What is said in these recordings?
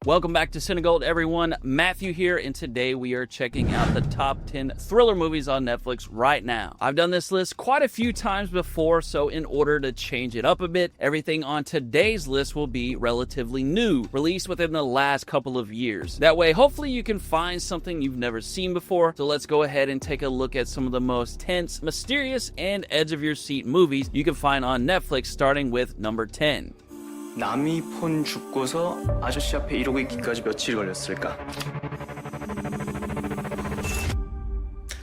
Welcome back to CineGold, everyone. Matthew here, and today we are checking out the top 10 thriller movies on Netflix right now. I've done this list quite a few times before, so in order to change it up a bit, everything on today's list will be relatively new, released within the last couple of years. That way, hopefully you can find something you've never seen before. So let's go ahead and take a look at some of the most tense, mysterious, and edge-of-your-seat movies you can find on Netflix, starting with number 10. 남이 폰 죽고서 아저씨 앞에 이러고 있기까지 며칠 걸렸을까?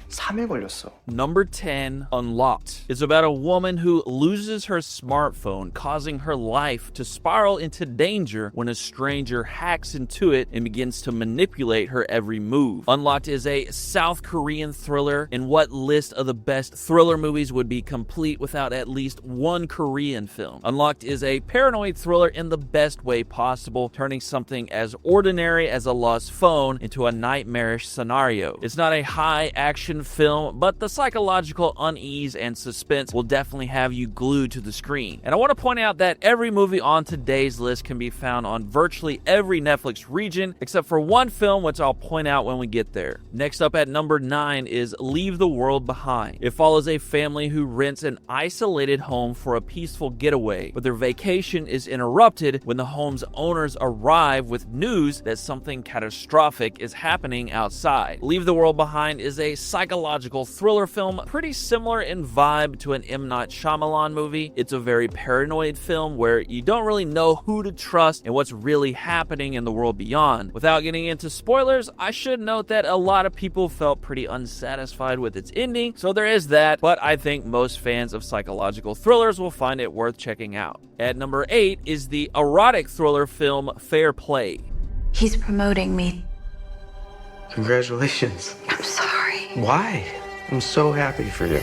3일 걸렸어. Number 10, Unlocked, is about a woman who loses her smartphone, causing her life to spiral into danger when a stranger hacks into it and begins to manipulate her every move. Unlocked is a South Korean thriller, and what list of the best thriller movies would be complete without at least one Korean film? Unlocked is a paranoid thriller in the best way possible, turning something as ordinary as a lost phone into a nightmarish scenario. It's not a high-action film, but the psychological unease and suspense will definitely have you glued to the screen. And I want to point out that every movie on today's list can be found on virtually every Netflix region, except for one film, which I'll point out when we get there. Next up at number 9 is Leave the World Behind. It follows a family who rents an isolated home for a peaceful getaway, but their vacation is interrupted when the home's owners arrive with news that something catastrophic is happening outside. Leave the World Behind is a psychological thriller film, pretty similar in vibe to an M. Night Shyamalan movie. It's a very paranoid film where you don't really know who to trust and what's really happening in the world beyond. Without getting into spoilers, I should note that a lot of people felt pretty unsatisfied with its ending, so there is that, but I think most fans of psychological thrillers will find it worth checking out. At number 8 is the erotic thriller film Fair Play. He's promoting me. Congratulations. I'm sorry. Why? I'm so happy for you.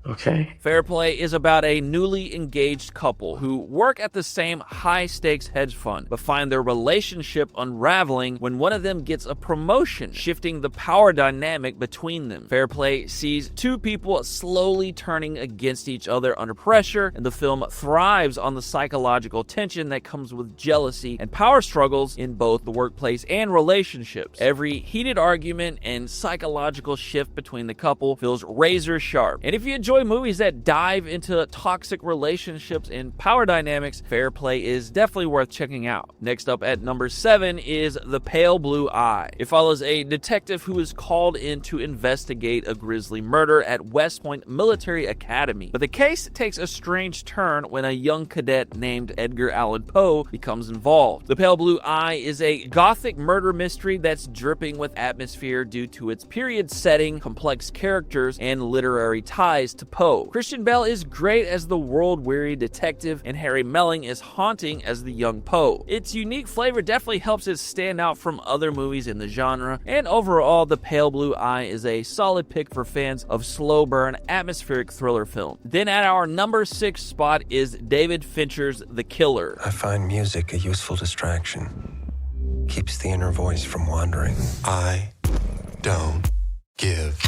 Okay. Fair Play is about a newly engaged couple who work at the same high-stakes hedge fund, but find their relationship unraveling when one of them gets a promotion, shifting the power dynamic between them. Fair Play sees two people slowly turning against each other under pressure, and the film thrives on the psychological tension that comes with jealousy and power struggles in both the workplace and relationships. Every heated argument and psychological shift between the couple feels razor sharp. And if you enjoy movies that dive into toxic relationships and power dynamics, Fair Play is definitely worth checking out. Next up at number 7 is The Pale Blue Eye. It follows a detective who is called in to investigate a grisly murder at West Point Military Academy. But the case takes a strange turn when a young cadet named Edgar Allan Poe becomes involved. The Pale Blue Eye is a gothic murder mystery that's dripping with atmosphere due to its period setting, complex characters, and literary ties to Poe. Christian Bale is great as the world-weary detective, and Harry Melling is haunting as the young Poe. Its unique flavor definitely helps it stand out from other movies in the genre, and overall, The Pale Blue Eye is a solid pick for fans of slow-burn, atmospheric thriller film. Then at our number 6 spot is David Fincher's The Killer. I find music a useful distraction. Keeps the inner voice from wandering. I don't give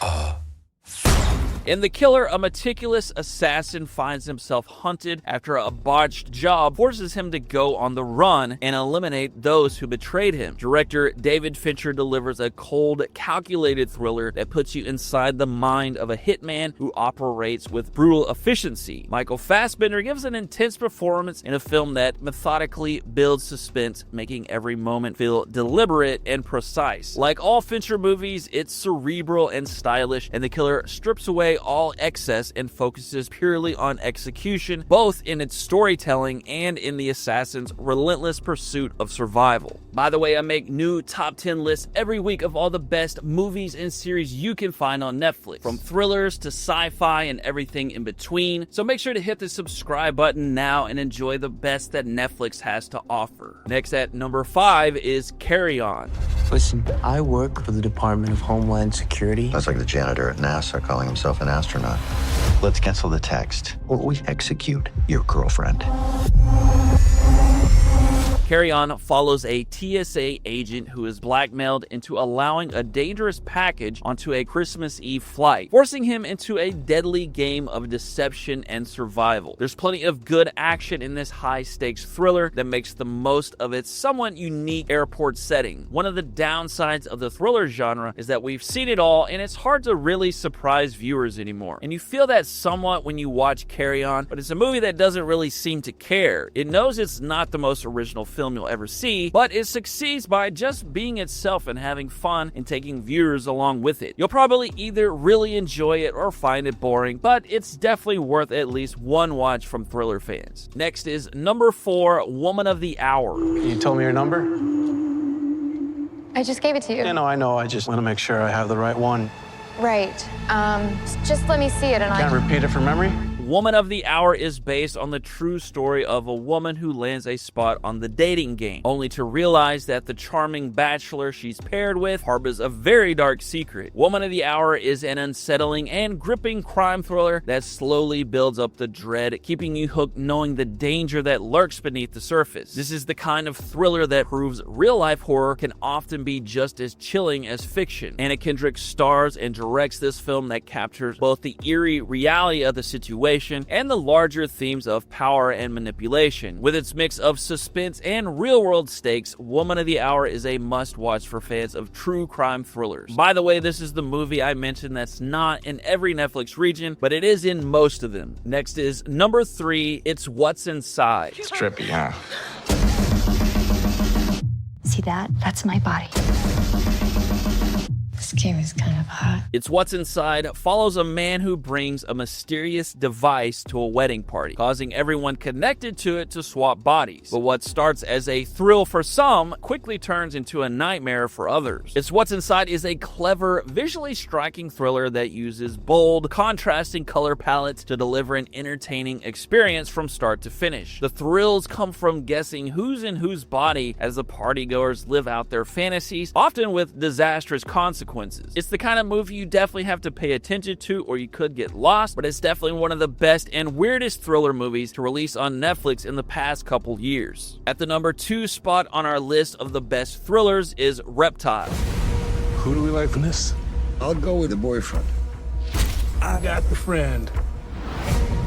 a In The Killer, a meticulous assassin finds himself hunted after a botched job forces him to go on the run and eliminate those who betrayed him. Director David Fincher delivers a cold, calculated thriller that puts you inside the mind of a hitman who operates with brutal efficiency. Michael Fassbender gives an intense performance in a film that methodically builds suspense, making every moment feel deliberate and precise. Like all Fincher movies, it's cerebral and stylish, and The Killer strips away all excess and focuses purely on execution, both in its storytelling and in the assassin's relentless pursuit of survival. By the way, I make new top 10 lists every week of all the best movies and series you can find on Netflix, from thrillers to sci-fi and everything in between. So make sure to hit the subscribe button now and enjoy the best that Netflix has to offer. Next at number 5 is Carry On. Listen, I work for the Department of Homeland Security. That's like the janitor at NASA calling himself an astronaut. Let's cancel the text, or we execute your girlfriend. Carry On follows a TSA agent who is blackmailed into allowing a dangerous package onto a Christmas Eve flight, forcing him into a deadly game of deception and survival. There's plenty of good action in this high-stakes thriller that makes the most of its somewhat unique airport setting. One of the downsides of the thriller genre is that we've seen it all, and it's hard to really surprise viewers anymore. And you feel that somewhat when you watch Carry On, but it's a movie that doesn't really seem to care. It knows it's not the most original film you'll ever see, but it succeeds by just being itself and having fun and taking viewers along with it. You'll probably either really enjoy it or find it boring, but it's definitely worth at least one watch from thriller fans. Next is number 4, Woman of the Hour. You told me your number? I just gave it to you. Yeah, no, I know. I just want to make sure I have the right one. Right. Just let me see it and Can't repeat it from memory? Woman of the Hour is based on the true story of a woman who lands a spot on the dating game, only to realize that the charming bachelor she's paired with harbors a very dark secret. Woman of the Hour is an unsettling and gripping crime thriller that slowly builds up the dread, keeping you hooked knowing the danger that lurks beneath the surface. This is the kind of thriller that proves real-life horror can often be just as chilling as fiction. Anna Kendrick stars and directs this film that captures both the eerie reality of the situation and the larger themes of power and manipulation. With its mix of suspense and real-world stakes, Woman of the Hour is a must-watch for fans of true crime thrillers. By the way, this is the movie I mentioned that's not in every Netflix region, but it is in most of them. Next is number 3, It's What's Inside. It's trippy, huh? See that? That's my body. This game is kind of hot. It's What's Inside follows a man who brings a mysterious device to a wedding party, causing everyone connected to it to swap bodies. But what starts as a thrill for some quickly turns into a nightmare for others. It's What's Inside is a clever, visually striking thriller that uses bold, contrasting color palettes to deliver an entertaining experience from start to finish. The thrills come from guessing who's in whose body as the partygoers live out their fantasies, often with disastrous consequences. It's the kind of movie you definitely have to pay attention to or you could get lost, but it's definitely one of the best and weirdest thriller movies to release on Netflix in the past couple years. At the number 2 spot on our list of the best thrillers is Reptile. Who do we like from this? I'll go with the boyfriend. I got the friend.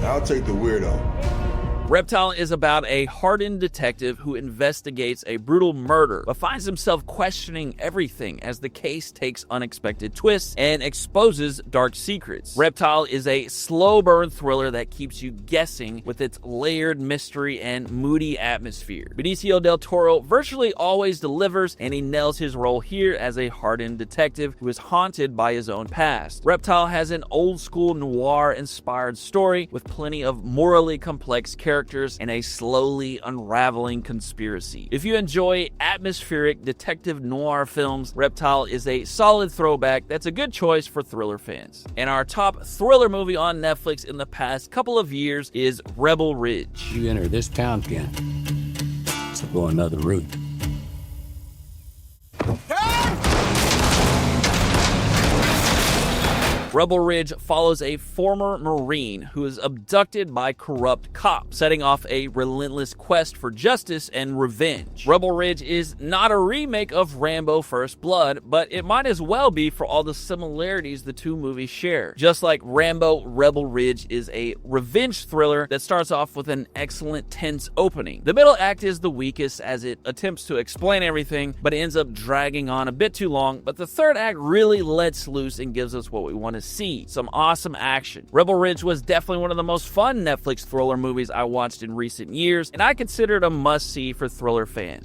I'll take the weirdo. Reptile is about a hardened detective who investigates a brutal murder, but finds himself questioning everything as the case takes unexpected twists and exposes dark secrets. Reptile is a slow burn thriller that keeps you guessing with its layered mystery and moody atmosphere. Benicio del Toro virtually always delivers, and he nails his role here as a hardened detective who is haunted by his own past. Reptile has an old school noir-inspired story with plenty of morally complex characters and a slowly unraveling conspiracy. If you enjoy atmospheric detective noir films, Reptile is a solid throwback that's a good choice for thriller fans. And our top thriller movie on Netflix in the past couple of years is Rebel Ridge. You enter this town, Ken, so go another route. Rebel Ridge follows a former Marine who is abducted by corrupt cops, setting off a relentless quest for justice and revenge. Rebel Ridge is not a remake of Rambo First Blood, but it might as well be for all the similarities the two movies share. Just like Rambo, Rebel Ridge is a revenge thriller that starts off with an excellent tense opening. The middle act is the weakest as it attempts to explain everything, but it ends up dragging on a bit too long, but the third act really lets loose and gives us what we want to see, some awesome action. Rebel Ridge was definitely one of the most fun Netflix thriller movies I watched in recent years, and I consider it a must-see for thriller fans.